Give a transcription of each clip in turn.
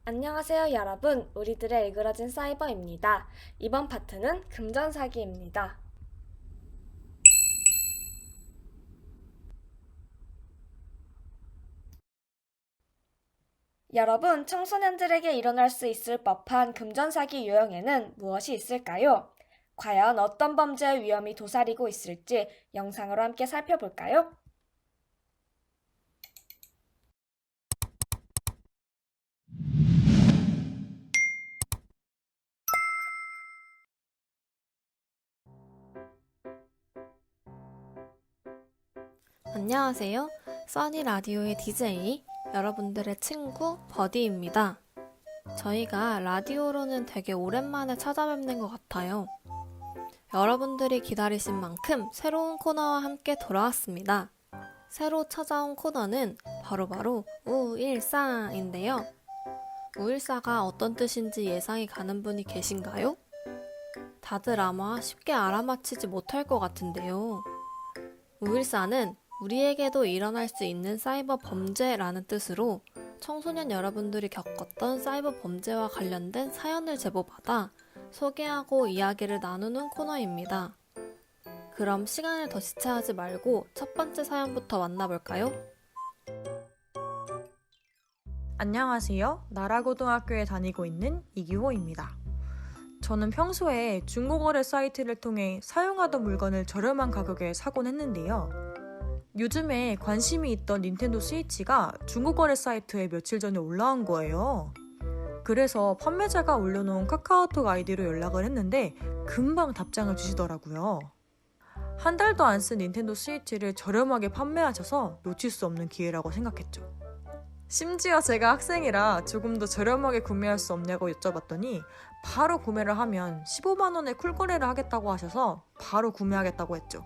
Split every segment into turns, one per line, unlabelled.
안녕하세요 여러분, 우리들의 일그러진 사이버입니다. 이번 파트는 금전사기입니다. 여러분, 청소년들에게 일어날 수 있을 법한 금전사기 유형에는 무엇이 있을까요? 과연 어떤 범죄의 위험이 도사리고 있을지 영상으로 함께 살펴볼까요?
안녕하세요. 써니 라디오의 DJ, 여러분들의 친구 버디입니다. 저희가 라디오로는 되게 오랜만에 찾아뵙는 것 같아요. 여러분들이 기다리신 만큼 새로운 코너와 함께 돌아왔습니다. 새로 찾아온 코너는 바로 우일사인데요. 우일사가 어떤 뜻인지 예상이 가는 분이 계신가요? 다들 아마 쉽게 알아맞히지 못할 것 같은데요. 우일사는 우리에게도 일어날 수 있는 사이버 범죄라는 뜻으로 청소년 여러분들이 겪었던 사이버 범죄와 관련된 사연을 제보받아 소개하고 이야기를 나누는 코너입니다. 그럼 시간을 더 지체하지 말고 첫 번째 사연부터 만나볼까요?
안녕하세요. 나라고등학교에 다니고 있는 이기호입니다. 저는 평소에 중고거래 사이트를 통해 사용하던 물건을 저렴한 가격에 사곤 했는데요. 요즘에 관심이 있던 닌텐도 스위치가 중고거래 사이트에 며칠 전에 올라온 거예요. 그래서 판매자가 올려놓은 카카오톡 아이디로 연락을 했는데 금방 답장을 주시더라고요. 한 달도 안 쓴 닌텐도 스위치를 저렴하게 판매하셔서 놓칠 수 없는 기회라고 생각했죠. 심지어 제가 학생이라 조금 더 저렴하게 구매할 수 없냐고 여쭤봤더니 바로 구매를 하면 15만 원에 쿨거래를 하겠다고 하셔서 바로 구매하겠다고 했죠.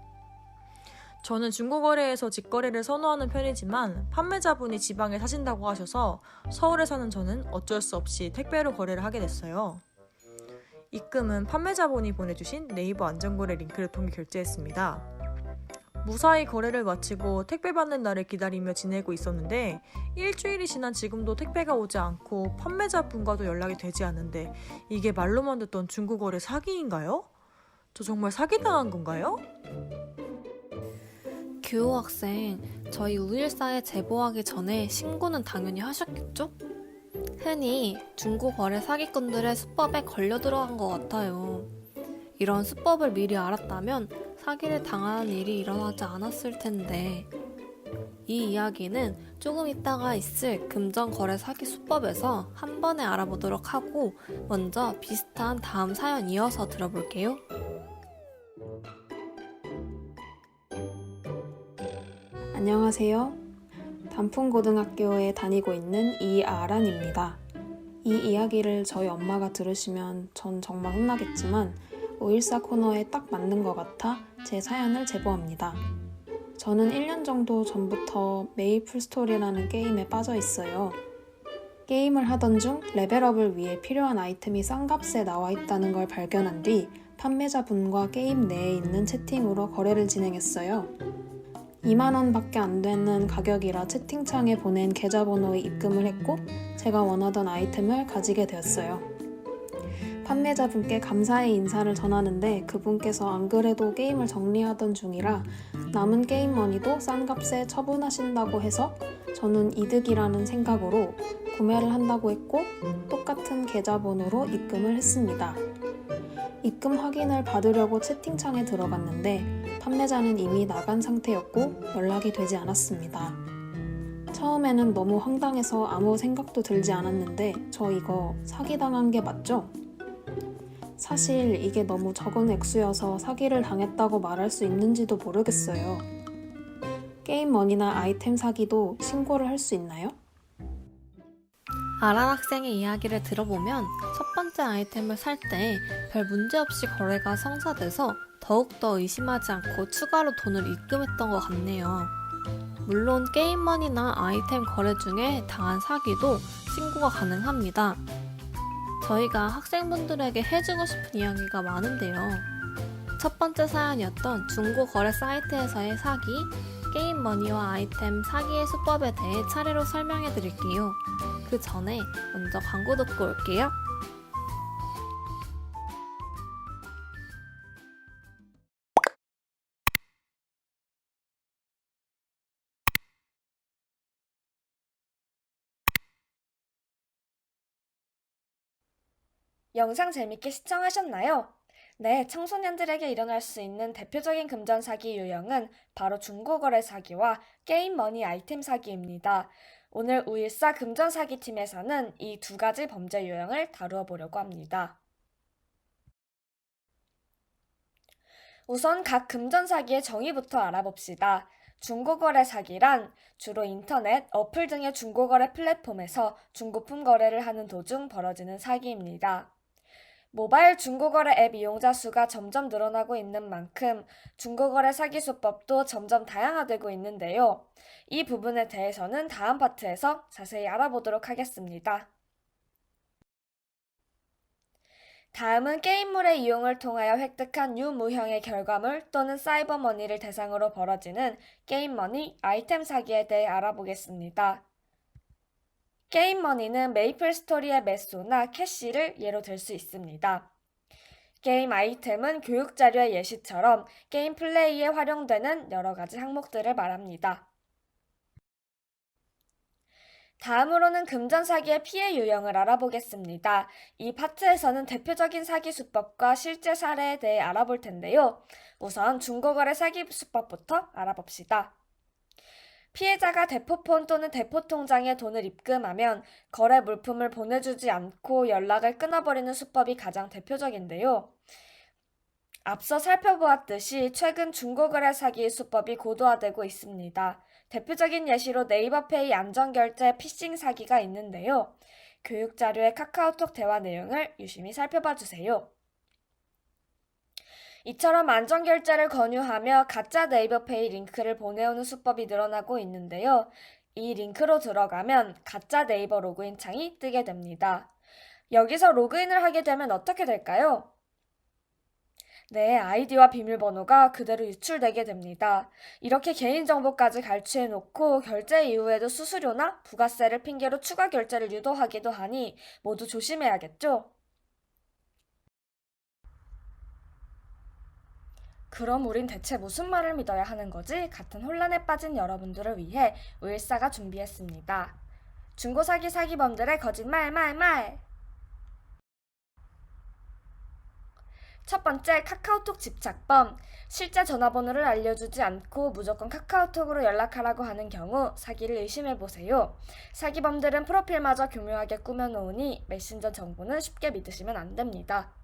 저는 중고거래에서 직거래를 선호하는 편이지만 판매자분이 지방에 사신다고 하셔서 서울에 사는 저는 어쩔 수 없이 택배로 거래를 하게 됐어요. 입금은 판매자분이 보내주신 네이버 안전거래 링크를 통해 결제했습니다. 무사히 거래를 마치고 택배 받는 날을 기다리며 지내고 있었는데 일주일이 지난 지금도 택배가 오지 않고 판매자분과도 연락이 되지 않는데 이게 말로만 듣던 중고거래 사기인가요? 저 정말 사기당한 건가요?
규호 학생, 저희 우일사에 제보하기 전에 신고는 당연히 하셨겠죠? 흔히 중고거래 사기꾼들의 수법에 걸려 들어간 것 같아요. 이런 수법을 미리 알았다면 사기를 당하는 일이 일어나지 않았을 텐데, 이 이야기는 조금 있다가 있을 금전거래 사기 수법에서 한 번에 알아보도록 하고 먼저 비슷한 다음 사연 이어서 들어볼게요.
안녕하세요. 단풍고등학교에 다니고 있는 이아란입니다. 이 이야기를 저희 엄마가 들으시면 전 정말 혼나겠지만 514 코너에 딱 맞는 것 같아 제 사연을 제보합니다. 저는 1년 정도 전부터 메이플스토리라는 게임에 빠져 있어요. 게임을 하던 중 레벨업을 위해 필요한 아이템이 싼 값에 나와 있다는 걸 발견한 뒤 판매자분과 게임 내에 있는 채팅으로 거래를 진행했어요. 2만원 밖에 안 되는 가격이라 채팅창에 보낸 계좌번호에 입금을 했고 제가 원하던 아이템을 가지게 되었어요. 판매자분께 감사의 인사를 전하는데 그분께서 안 그래도 게임을 정리하던 중이라 남은 게임 머니도 싼 값에 처분하신다고 해서 저는 이득이라는 생각으로 구매를 한다고 했고 똑같은 계좌번호로 입금을 했습니다. 입금 확인을 받으려고 채팅창에 들어갔는데 판매자는 이미 나간 상태였고 연락이 되지 않았습니다. 처음에는 너무 황당해서 아무 생각도 들지 않았는데 저 이거 사기당한 게 맞죠? 사실 이게 너무 적은 액수여서 사기를 당했다고 말할 수 있는지도 모르겠어요. 게임머니나 아이템 사기도 신고를 할 수 있나요?
아란 학생의 이야기를 들어보면 첫 번째 아이템을 살 때 별 문제 없이 거래가 성사돼서 더욱더 의심하지 않고 추가로 돈을 입금했던 것 같네요. 물론 게임머니나 아이템 거래 중에 당한 사기도 신고가 가능합니다. 저희가 학생분들에게 해주고 싶은 이야기가 많은데요. 첫 번째 사연이었던 중고 거래 사이트에서의 사기, 게임 머니와 아이템 사기의 수법에 대해 차례로 설명해 드릴게요. 그 전에 먼저 광고 듣고 올게요.
영상 재밌게 시청하셨나요? 네, 청소년들에게 일어날 수 있는 대표적인 금전 사기 유형은 바로 중고거래 사기와 게임 머니 아이템 사기입니다. 오늘 514 금전 사기 팀에서는 이 두 가지 범죄 유형을 다루어 보려고 합니다. 우선 각 금전 사기의 정의부터 알아봅시다. 중고거래 사기란 주로 인터넷, 어플 등의 중고거래 플랫폼에서 중고품 거래를 하는 도중 벌어지는 사기입니다. 모바일 중고거래 앱 이용자 수가 점점 늘어나고 있는 만큼 중고거래 사기 수법도 점점 다양화되고 있는데요. 이 부분에 대해서는 다음 파트에서 자세히 알아보도록 하겠습니다. 다음은 게임물의 이용을 통하여 획득한 유무형의 결과물 또는 사이버머니를 대상으로 벌어지는 게임머니, 아이템 사기에 대해 알아보겠습니다. 게임머니는 메이플스토리의 메소나 캐시를 예로 들 수 있습니다. 게임 아이템은 교육자료의 예시처럼 게임 플레이에 활용되는 여러 가지 항목들을 말합니다. 다음으로는 금전 사기의 피해 유형을 알아보겠습니다. 이 파트에서는 대표적인 사기 수법과 실제 사례에 대해 알아볼 텐데요. 우선 중고거래 사기 수법부터 알아봅시다. 피해자가 대포폰 또는 대포통장에 돈을 입금하면 거래 물품을 보내주지 않고 연락을 끊어버리는 수법이 가장 대표적인데요. 앞서 살펴보았듯이 최근 중고거래 사기 수법이 고도화되고 있습니다. 대표적인 예시로 네이버페이 안전결제 피싱 사기가 있는데요. 교육자료의 카카오톡 대화 내용을 유심히 살펴봐 주세요. 이처럼 안전결제를 권유하며 가짜 네이버페이 링크를 보내오는 수법이 늘어나고 있는데요. 이 링크로 들어가면 가짜 네이버 로그인 창이 뜨게 됩니다. 여기서 로그인을 하게 되면 어떻게 될까요? 네, 아이디와 비밀번호가 그대로 유출되게 됩니다. 이렇게 개인정보까지 갈취해놓고 결제 이후에도 수수료나 부가세를 핑계로 추가 결제를 유도하기도 하니 모두 조심해야겠죠? 그럼 우린 대체 무슨 말을 믿어야 하는 거지? 같은 혼란에 빠진 여러분들을 위해 514가 준비했습니다. 중고사기 사기범들의 거짓말 말. 첫 번째, 카카오톡 집착범. 실제 전화번호를 알려주지 않고 무조건 카카오톡으로 연락하라고 하는 경우 사기를 의심해보세요. 사기범들은 프로필마저 교묘하게 꾸며놓으니 메신저 정보는 쉽게 믿으시면 안 됩니다.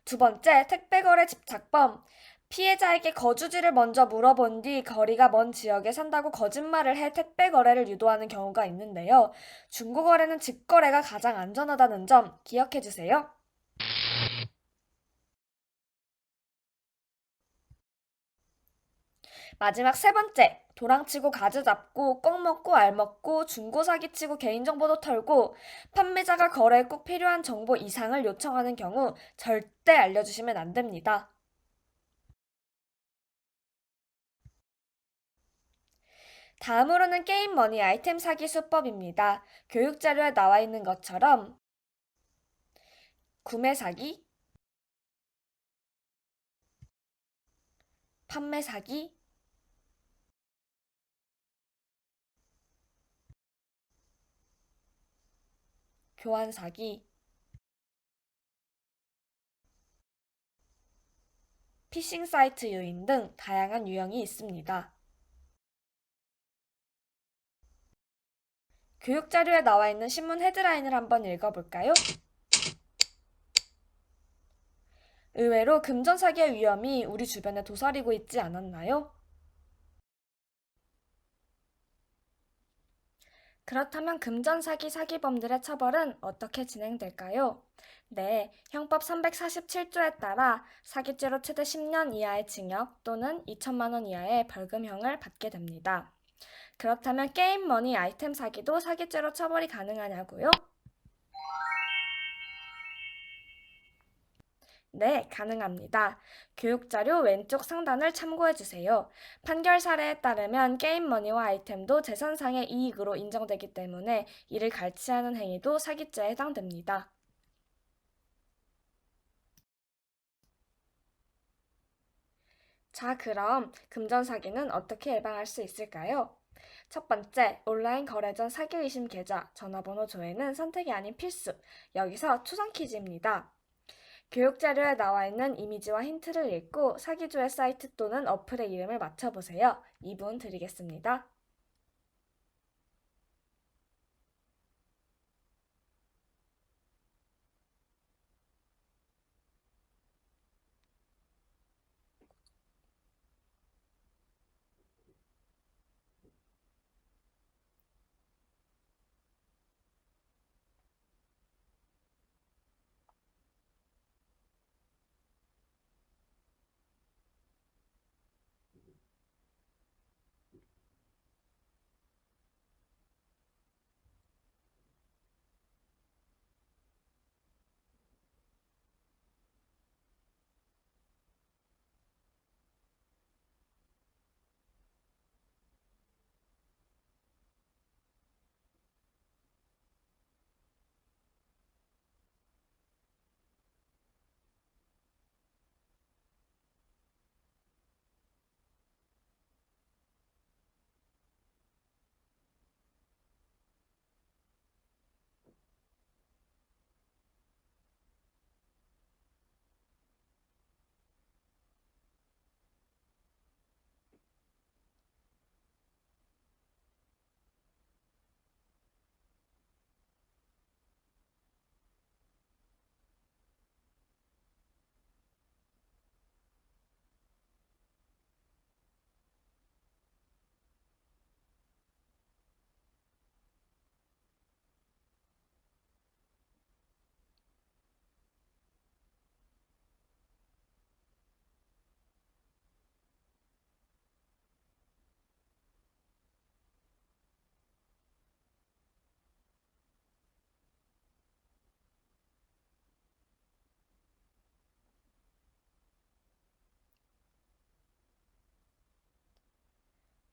두 번째, 택배거래 집착범. 피해자에게 거주지를 먼저 물어본 뒤 거리가 먼 지역에 산다고 거짓말을 해 택배 거래를 유도하는 경우가 있는데요. 중고거래는 직거래가 가장 안전하다는 점 기억해 주세요. 마지막 세 번째, 도랑치고 가지 잡고 껌 먹고 알 먹고 중고 사기치고 개인정보도 털고 판매자가 거래에 꼭 필요한 정보 이상을 요청하는 경우 절대 알려주시면 안 됩니다. 다음으로는 게임 머니 아이템 사기 수법입니다. 교육자료에 나와 있는 것처럼 구매 사기, 판매 사기, 교환 사기, 피싱 사이트 유인 등 다양한 유형이 있습니다. 교육자료에 나와 있는 신문 헤드라인을 한번 읽어볼까요? 의외로 금전 사기의 위험이 우리 주변에 도사리고 있지 않았나요? 그렇다면 금전 사기 사기범들의 처벌은 어떻게 진행될까요? 네, 형법 347조에 따라 사기죄로 최대 10년 이하의 징역 또는 2천만 원 이하의 벌금형을 받게 됩니다. 그렇다면 게임 머니 아이템 사기도 사기죄로 처벌이 가능하냐고요? 네, 가능합니다. 교육자료 왼쪽 상단을 참고해주세요. 판결 사례에 따르면 게임머니와 아이템도 재산상의 이익으로 인정되기 때문에 이를 갈취하는 행위도 사기죄에 해당됩니다. 자, 그럼 금전사기는 어떻게 예방할 수 있을까요? 첫 번째, 온라인 거래 전 사기 의심 계좌, 전화번호 조회는 선택이 아닌 필수. 여기서 초성 퀴즈입니다. 교육자료에 나와 있는 이미지와 힌트를 읽고 사기조회 사이트 또는 어플의 이름을 맞춰보세요. 2분 드리겠습니다.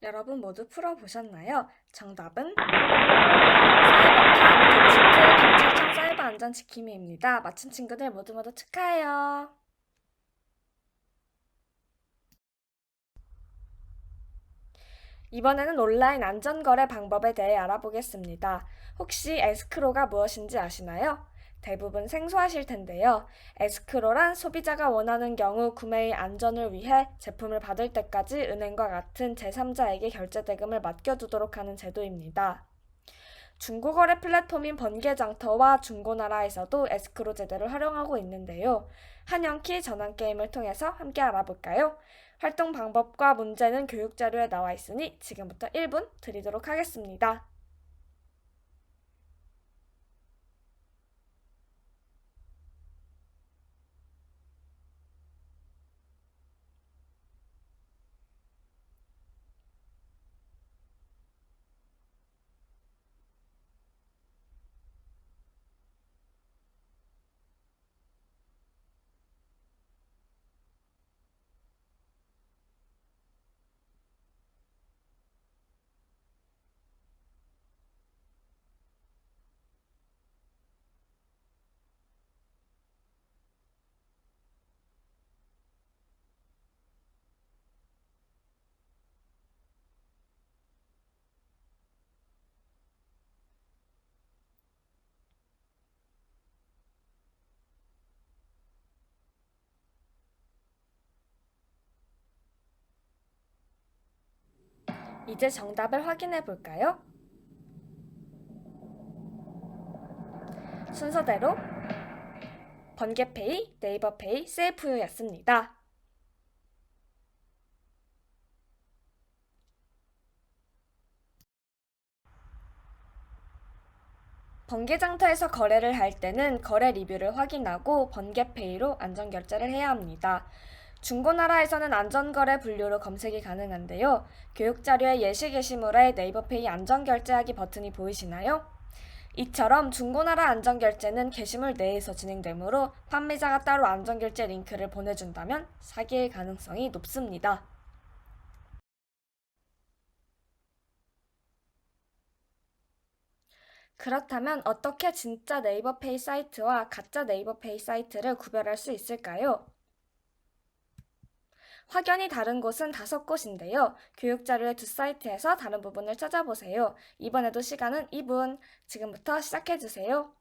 여러분 모두 풀어보셨나요? 정답은 사이버카 덕시트 경찰청 사이버 안전 지킴이입니다. 맞춘 친구들 모두 축하해요. 이번에는 온라인 안전거래 방법에 대해 알아보겠습니다. 혹시 에스크로가 무엇인지 아시나요? 대부분 생소하실 텐데요. 에스크로란 소비자가 원하는 경우 구매의 안전을 위해 제품을 받을 때까지 은행과 같은 제3자에게 결제 대금을 맡겨두도록 하는 제도입니다. 중고거래 플랫폼인 번개장터와 중고나라에서도 에스크로 제도를 활용하고 있는데요. 한영키 전환게임을 통해서 함께 알아볼까요? 활동 방법과 문제는 교육자료에 나와 있으니 지금부터 1분 드리도록 하겠습니다. 이제 정답을 확인해 볼까요? 순서대로 번개페이, 네이버페이, 셀프였습니다. 번개장터에서 거래를 할 때는 거래 리뷰를 확인하고 번개페이로 안전결제를 해야 합니다. 중고나라에서는 안전거래 분류로 검색이 가능한데요. 교육자료의 예시 게시물에 네이버페이 안전결제하기 버튼이 보이시나요? 이처럼 중고나라 안전결제는 게시물 내에서 진행되므로 판매자가 따로 안전결제 링크를 보내준다면 사기일 가능성이 높습니다. 그렇다면 어떻게 진짜 네이버페이 사이트와 가짜 네이버페이 사이트를 구별할 수 있을까요? 확연히 다른 곳은 5곳인데요. 교육자료의 두 사이트에서 다른 부분을 찾아보세요. 이번에도 시간은 2분. 지금부터 시작해주세요.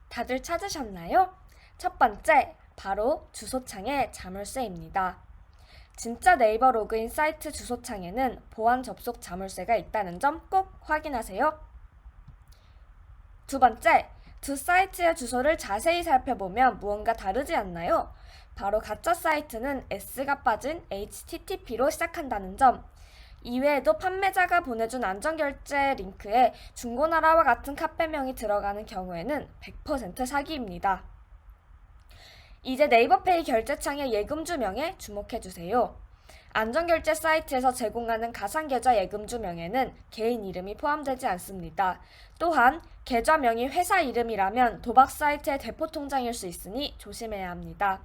다들 찾으셨나요? 첫 번째, 바로 주소창의 자물쇠입니다. 진짜 네이버 로그인 사이트 주소창에는 보안 접속 자물쇠가 있다는 점 꼭 확인하세요. 두 번째, 두 사이트의 주소를 자세히 살펴보면 무언가 다르지 않나요? 바로 가짜 사이트는 S가 빠진 HTTP로 시작한다는 점. 이외에도 판매자가 보내준 안전결제 링크에 중고나라와 같은 카페명이 들어가는 경우에는 100% 사기입니다. 이제 네이버페이 결제창의 예금주명에 주목해주세요. 안전결제 사이트에서 제공하는 가상계좌 예금주명에는 개인 이름이 포함되지 않습니다. 또한 계좌명이 회사 이름이라면 도박 사이트의 대포통장일 수 있으니 조심해야 합니다.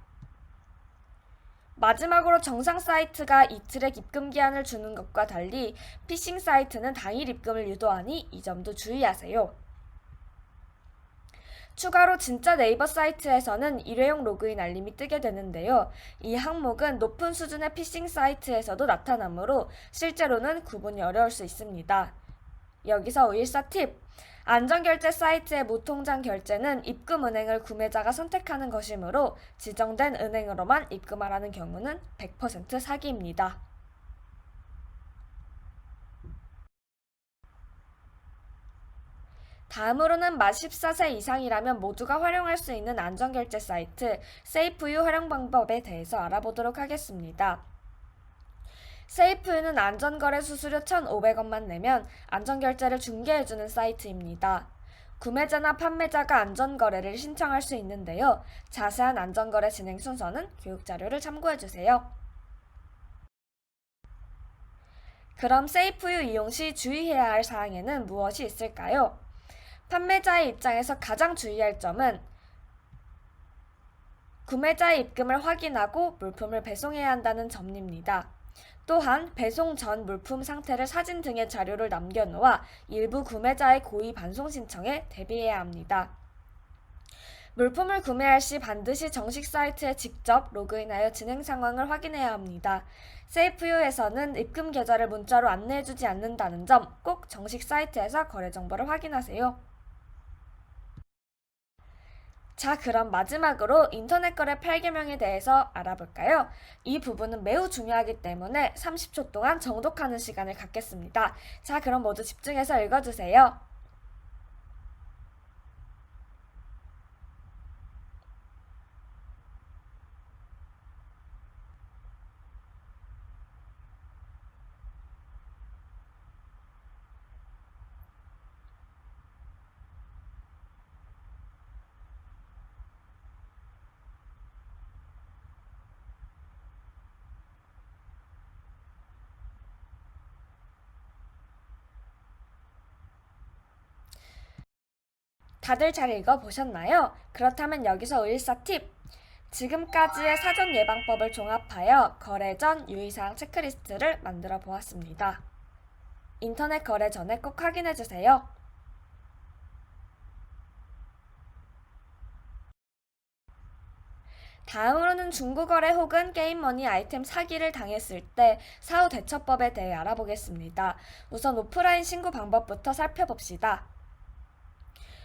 마지막으로 정상 사이트가 이틀의 입금 기한을 주는 것과 달리 피싱 사이트는 당일 입금을 유도하니 이 점도 주의하세요. 추가로 진짜 네이버 사이트에서는 일회용 로그인 알림이 뜨게 되는데요. 이 항목은 높은 수준의 피싱 사이트에서도 나타나므로 실제로는 구분이 어려울 수 있습니다. 여기서 우일사 팁! 안전결제 사이트의 무통장 결제는 입금은행을 구매자가 선택하는 것이므로 지정된 은행으로만 입금하라는 경우는 100% 사기입니다. 다음으로는 만 14세 이상이라면 모두가 활용할 수 있는 안전결제 사이트 세이프유 활용 방법에 대해서 알아보도록 하겠습니다. 세이프유는 안전거래 수수료 1,500원만 내면 안전결제를 중개해주는 사이트입니다. 구매자나 판매자가 안전거래를 신청할 수 있는데요. 자세한 안전거래 진행 순서는 교육자료를 참고해주세요. 그럼 세이프유 이용 시 주의해야 할 사항에는 무엇이 있을까요? 판매자의 입장에서 가장 주의할 점은 구매자의 입금을 확인하고 물품을 배송해야 한다는 점입니다. 또한 배송 전 물품 상태를 사진 등의 자료를 남겨놓아 일부 구매자의 고의 반송 신청에 대비해야 합니다. 물품을 구매할 시 반드시 정식 사이트에 직접 로그인하여 진행 상황을 확인해야 합니다. 세이프유에서는 입금 계좌를 문자로 안내해주지 않는다는 점 꼭 정식 사이트에서 거래 정보를 확인하세요. 자, 그럼 마지막으로 인터넷 거래 8계명에 대해서 알아볼까요? 이 부분은 매우 중요하기 때문에 30초 동안 정독하는 시간을 갖겠습니다. 자, 그럼 모두 집중해서 읽어주세요. 다들 잘 읽어보셨나요? 그렇다면 여기서 의일사 팁! 지금까지의 사전 예방법을 종합하여 거래 전 유의사항 체크리스트를 만들어 보았습니다. 인터넷 거래 전에 꼭 확인해주세요. 다음으로는 중고거래 혹은 게임머니 아이템 사기를 당했을 때 사후 대처법에 대해 알아보겠습니다. 우선 오프라인 신고 방법부터 살펴봅시다.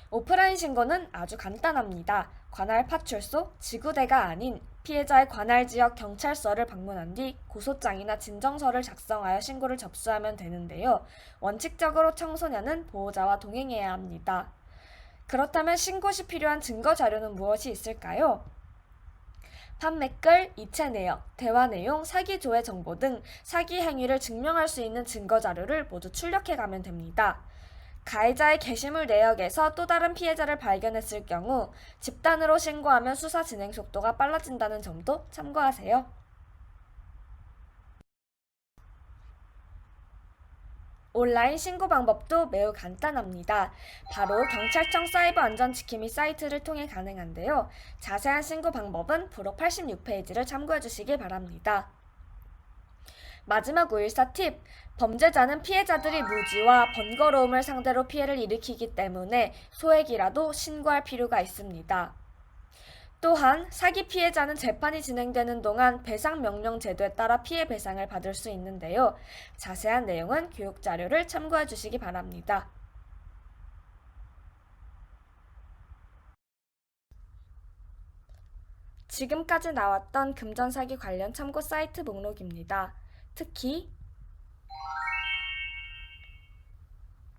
오프라인 신고는 아주 간단합니다. 관할 파출소, 지구대가 아닌 피해자의 관할 지역 경찰서를 방문한 뒤 고소장이나 진정서를 작성하여 신고를 접수하면 되는데요. 원칙적으로 청소년은 보호자와 동행해야 합니다. 그렇다면 신고 시 필요한 증거 자료는 무엇이 있을까요? 판매글, 이체 내역, 대화 내용, 사기 조회 정보 등 사기 행위를 증명할 수 있는 증거 자료를 모두 출력해 가면 됩니다. 가해자의 게시물 내역에서 또 다른 피해자를 발견했을 경우 집단으로 신고하면 수사 진행 속도가 빨라진다는 점도 참고하세요. 온라인 신고 방법도 매우 간단합니다. 바로 경찰청 사이버 안전지킴이 사이트를 통해 가능한데요. 자세한 신고 방법은 부록 86페이지를 참고해 주시기 바랍니다. 마지막 우일사 팁! 범죄자는 피해자들이 무지와 번거로움을 상대로 피해를 일으키기 때문에 소액이라도 신고할 필요가 있습니다. 또한 사기 피해자는 재판이 진행되는 동안 배상명령 제도에 따라 피해 배상을 받을 수 있는데요. 자세한 내용은 교육자료를 참고해 주시기 바랍니다. 지금까지 나왔던 금전사기 관련 참고 사이트 목록입니다. 특히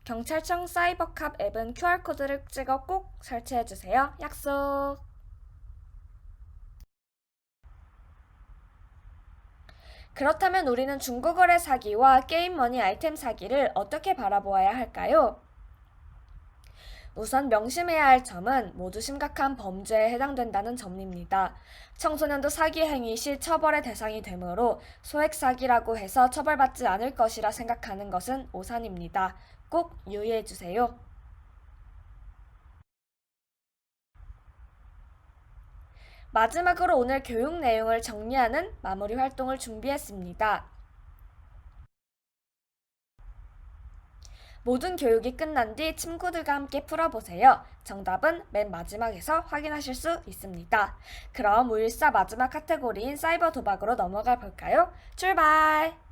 경찰청 사이버캅 앱은 QR코드를 찍어 꼭 설치해주세요. 약속! 그렇다면 우리는 중고거래 사기와 게임머니 아이템 사기를 어떻게 바라보아야 할까요? 우선 명심해야 할 점은 모두 심각한 범죄에 해당된다는 점입니다. 청소년도 사기 행위 시 처벌의 대상이 되므로 소액 사기라고 해서 처벌받지 않을 것이라 생각하는 것은 오산입니다. 꼭 유의해주세요. 마지막으로 오늘 교육 내용을 정리하는 마무리 활동을 준비했습니다. 모든 교육이 끝난 뒤 친구들과 함께 풀어보세요. 정답은 맨 마지막에서 확인하실 수 있습니다. 그럼 우일사 마지막 카테고리인 사이버 도박으로 넘어가 볼까요? 출발!